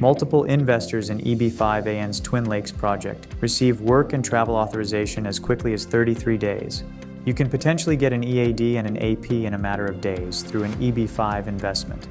Multiple investors in EB5AN's Twin Lakes project receive work and travel authorization as quickly as 33 days. You can potentially get an EAD and an AP in a matter of days through an EB5 investment.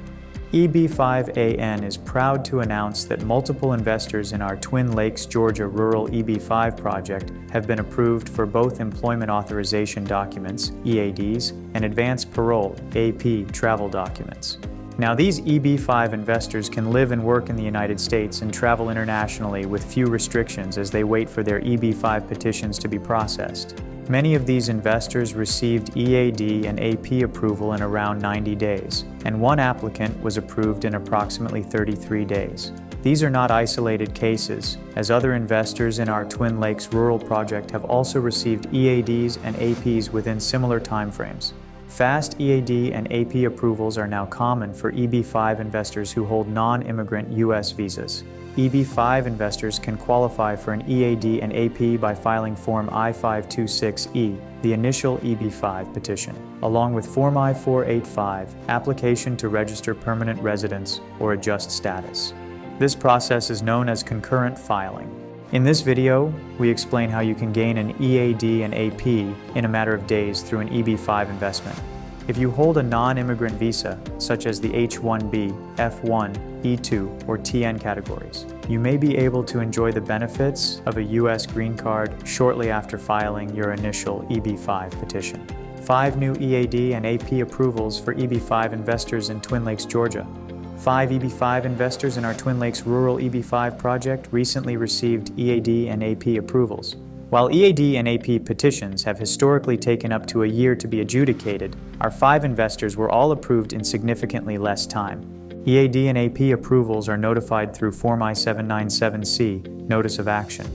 EB5AN is proud to announce that multiple investors in our Twin Lakes, Georgia rural EB5 project have been approved for both employment authorization documents, EADs, and advanced parole, AP, travel documents. Now, these EB5 investors can live and work in the United States and travel internationally with few restrictions as they wait for their EB5 petitions to be processed. Many of these investors received EAD and AP approval in around 90 days, and one applicant was approved in approximately 33 days. These are not isolated cases, as other investors in our Twin Lakes rural project have also received EADs and APs within similar timeframes. Fast EAD and AP approvals are now common for EB5 investors who hold non-immigrant U.S. visas. EB5 investors can qualify for an EAD and AP by filing Form I-526E, the initial EB5 petition, along with Form I-485, application to register permanent residence or adjust status. This process is known as concurrent filing. In this video, we explain how you can gain an EAD and AP in a matter of days through an EB5 investment. If you hold a non-immigrant visa, such as the H-1B, F-1, E-2, or TN categories, you may be able to enjoy the benefits of a U.S. green card shortly after filing your initial EB5 petition. 5 new EAD and AP approvals for EB5 investors in Twin Lakes, Georgia. 5 EB5 investors in our Twin Lakes rural EB5 project recently received EAD and AP approvals. While EAD and AP petitions have historically taken up to a year to be adjudicated, our 5 investors were all approved in significantly less time. EAD and AP approvals are notified through Form I-797C, Notice of Action.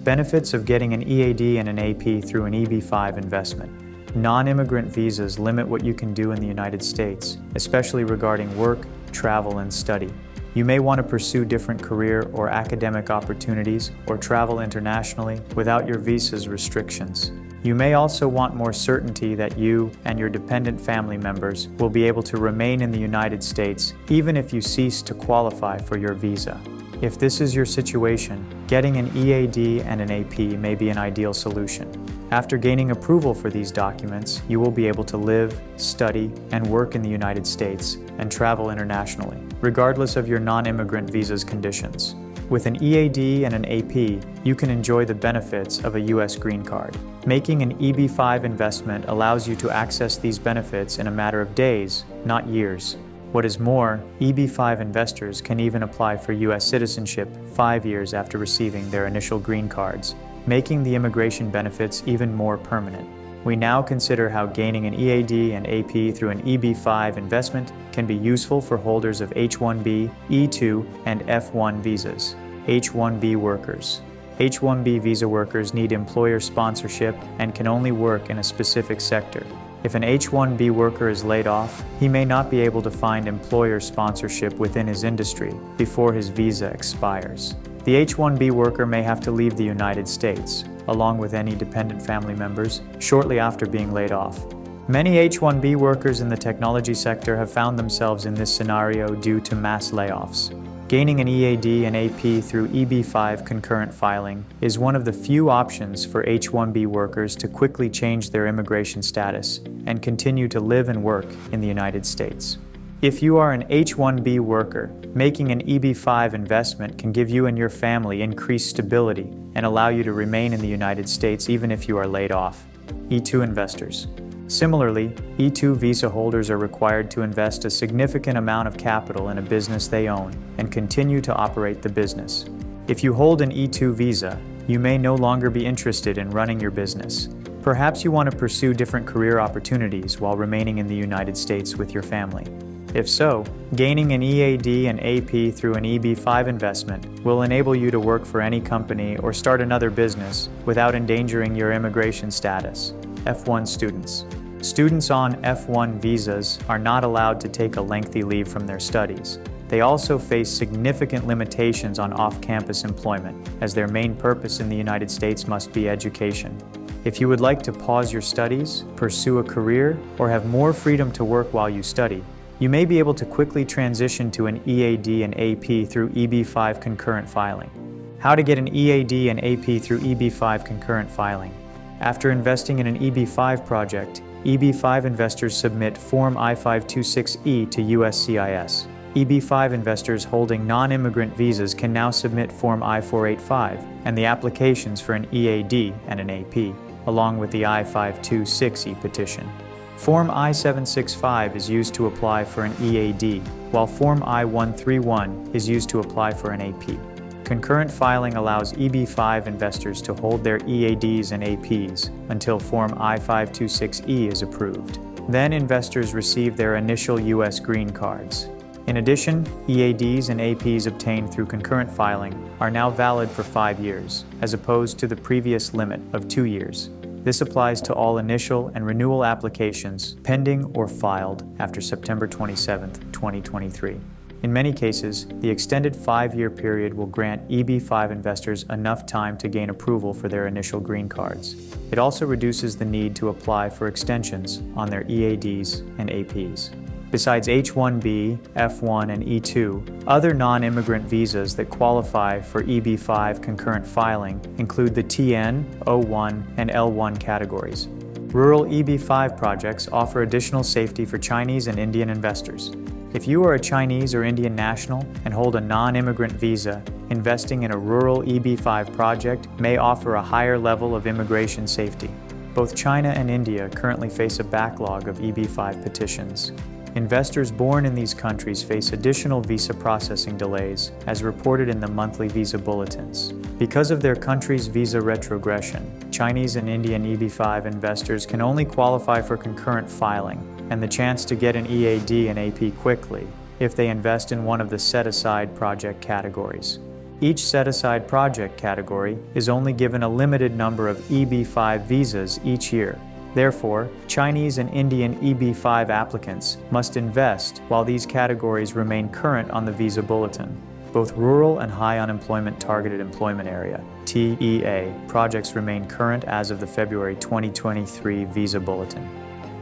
Benefits of getting an EAD and an AP through an EB5 investment. Non-immigrant visas limit what you can do in the United States, especially regarding work, travel, and study. You may want to pursue different career or academic opportunities or travel internationally without your visa's restrictions. You may also want more certainty that you and your dependent family members will be able to remain in the United States even if you cease to qualify for your visa. If this is your situation, getting an EAD and an AP may be an ideal solution. After gaining approval for these documents, you will be able to live, study, and work in the United States and travel internationally, regardless of your non-immigrant visa's conditions. With an EAD and an AP, you can enjoy the benefits of a U.S. green card. Making an EB5 investment allows you to access these benefits in a matter of days, not years. What is more, EB5 investors can even apply for U.S. citizenship 5 years after receiving their initial green cards, making the immigration benefits even more permanent. We now consider how gaining an EAD and AP through an EB5 investment can be useful for holders of H-1B, E-2, and F-1 visas. H-1B workers. H-1B visa workers need employer sponsorship and can only work in a specific sector. If an H-1B worker is laid off, he may not be able to find employer sponsorship within his industry before his visa expires. The H-1B worker may have to leave the United States, along with any dependent family members, shortly after being laid off. Many H-1B workers in the technology sector have found themselves in this scenario due to mass layoffs. Gaining an EAD and AP through EB5 concurrent filing is one of the few options for H-1B workers to quickly change their immigration status and continue to live and work in the United States. If you are an H-1B worker, making an EB5 investment can give you and your family increased stability and allow you to remain in the United States even if you are laid off. E-2 investors. Similarly, E-2 visa holders are required to invest a significant amount of capital in a business they own and continue to operate the business. If you hold an E-2 visa, you may no longer be interested in running your business. Perhaps you want to pursue different career opportunities while remaining in the United States with your family. If so, gaining an EAD and AP through an EB5 investment will enable you to work for any company or start another business without endangering your immigration status. F1 students. Students on F1 visas are not allowed to take a lengthy leave from their studies. They also face significant limitations on off-campus employment, as their main purpose in the United States must be education. If you would like to pause your studies, pursue a career, or have more freedom to work while you study, You may be able to quickly transition to an EAD and AP through EB5 concurrent filing. How to get an EAD and AP through EB5 concurrent filing. After investing in an EB5 project, EB5 investors submit Form I-526E to USCIS. EB5 investors holding non-immigrant visas can now submit Form I-485 and the applications for an EAD and an AP, along with the I-526E petition. Form I-765 is used to apply for an EAD, while Form I-131 is used to apply for an AP. Concurrent filing allows EB5 investors to hold their EADs and APs until Form I-526E is approved. Then investors receive their initial U.S. green cards. In addition, EADs and APs obtained through concurrent filing are now valid for 5 years, as opposed to the previous limit of 2 years. This applies to all initial and renewal applications pending or filed after September 27, 2023. In many cases, the extended 5-year period will grant EB5 investors enough time to gain approval for their initial green cards. It also reduces the need to apply for extensions on their EADs and APs. Besides H-1B, F-1, and E-2, other non-immigrant visas that qualify for EB5 concurrent filing include the TN, O1, and L1 categories. Rural EB5 projects offer additional safety for Chinese and Indian investors. If you are a Chinese or Indian national and hold a non-immigrant visa, investing in a rural EB5 project may offer a higher level of immigration safety. Both China and India currently face a backlog of EB5 petitions. Investors born in these countries face additional visa processing delays, as reported in the monthly visa bulletins. Because of their country's visa retrogression, Chinese and Indian EB5 investors can only qualify for concurrent filing and the chance to get an EAD and AP quickly if they invest in one of the set-aside project categories. Each set-aside project category is only given a limited number of EB5 visas each year. Therefore, Chinese and Indian EB5 applicants must invest while these categories remain current on the visa bulletin. Both rural and high unemployment targeted employment area (TEA) projects remain current as of the February 2023 visa bulletin.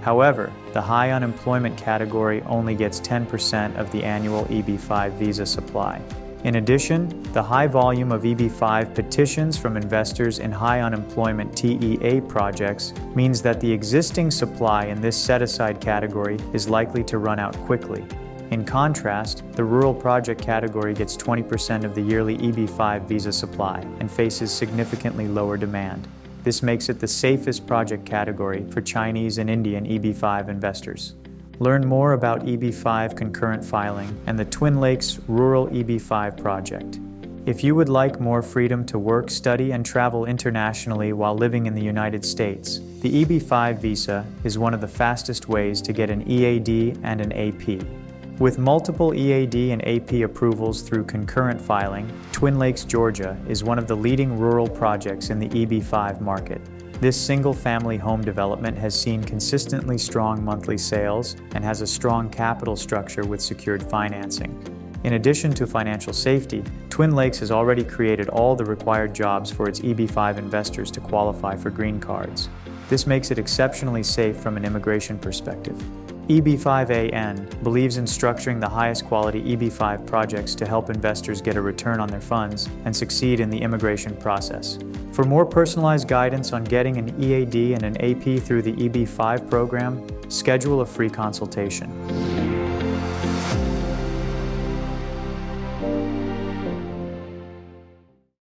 However, the high unemployment category only gets 10% of the annual EB5 visa supply. In addition, the high volume of EB5 petitions from investors in high unemployment TEA projects means that the existing supply in this set-aside category is likely to run out quickly. In contrast, the rural project category gets 20% of the yearly EB5 visa supply and faces significantly lower demand. This makes it the safest project category for Chinese and Indian EB5 investors. Learn more about EB5 concurrent filing and the Twin Lakes Rural EB5 project. If you would like more freedom to work, study, and travel internationally while living in the United States, the EB5 visa is one of the fastest ways to get an EAD and an AP. With multiple EAD and AP approvals through concurrent filing, Twin Lakes, Georgia is one of the leading rural projects in the EB5 market. This single-family home development has seen consistently strong monthly sales and has a strong capital structure with secured financing. In addition to financial safety, Twin Lakes has already created all the required jobs for its EB5 investors to qualify for green cards. This makes it exceptionally safe from an immigration perspective. EB5AN believes in structuring the highest quality EB5 projects to help investors get a return on their funds and succeed in the immigration process. For more personalized guidance on getting an EAD and an AP through the EB5 program, schedule a free consultation.